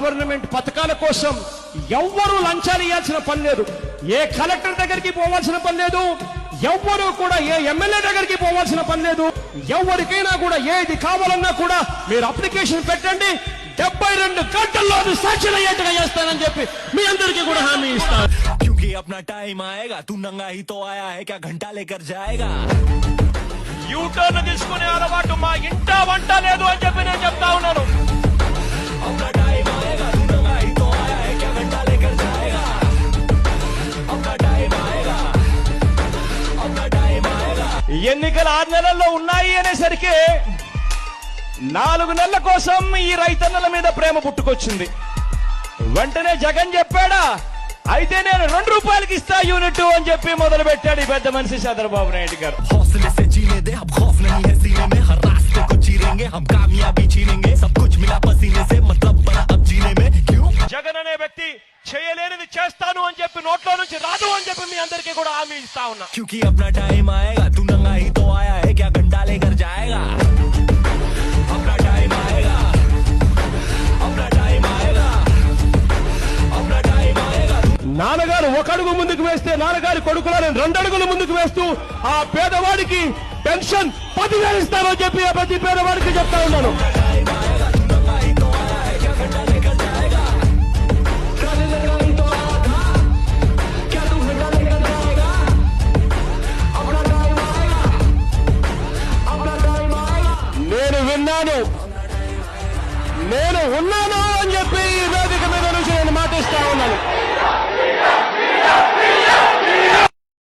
Government పథకాల కోసం ఎవ్వరూ లంచాలు ఇవ్వాల్సిన పని లేదు. ఏ కలెక్టర్ దగ్గరికి పోవాల్సిన పని లేదు. ఎవ్వరూ కూడా ఏ ఎమ్మెల్యే దగ్గరికి పోవాల్సిన పని లేదు. ఎవరికైనా కూడా ఏది కావాలన్నా కూడా మీరు అప్లికేషన్ పెట్టండి, 72 గంటల్లో అది సాక్షులు అయ్యేట్టుగా చేస్తానని చెప్పి మీ అందరికీ కూడా హామీ ఇస్తాను. क्योंकि अपना टाइम आएगा, तू नंगा ही तो आया है, क्या घंटा लेकर जाएगा. యూటర్న్ తీసుకునే అలవాటు మా ఇంట వంట లేదు అని చెప్పి నేను చెప్తా ఉన్నాను. अपना टाइम आएगा, तू नंगा ही तो आया है, क्या घंटा लेकर जाएगा. अपना टाइम आएगा, अपना टाइम आएगा. ఎన్నికలు 6 నెలల్లో ఉన్నాయి అనేసరికి 4 నెలల కోసం ఈ రైతన్నల మీద ప్రేమ పుట్టుకొచ్చింది. వెంటనే జగన్ చెప్పాడా, అయితే నేను 2 రూపాయలకి ఇస్తా యూనిట్ అని చెప్పి మొదలు పెట్టాడు ఈ పెద్ద మనిషి చంద్రబాబు నాయుడు గారు. हौसले से जीने दे, अब खौफ नहीं है सीने में, हर रास्ते को चीरेंगे, हम कामयाबी छीनेंगे, सब कुछ मिला पसीने से, मतलब बना अब जीने में. क्यों జగన్ అనే వ్యక్తి చేయలేనిది చేస్తాను అని చెప్పి నోట్లో నుంచి రాదు అని చెప్పి మీ అందరికీ కూడా హామీ ఇస్తా ఉన్నా. क्योंकि अपना टाइम आएगा, तू नंगा ही तो आया है, क्या घंटा लेकर जाएगा. अपना टाइम आएगा, अपना टाइम आएगा, अपना टाइम आएगा. నాన్నగారు 1 అడుగు ముందుకు వేస్తే నాన్నగారి కొడుకులను 2 అడుగులు ముందుకు వేస్తూ ఆ పేదవాడికి పెన్షన్ 10,000 ఇస్తానని చెప్పి ప్రతి పేదవాడికి చెప్తా ఉన్నాను.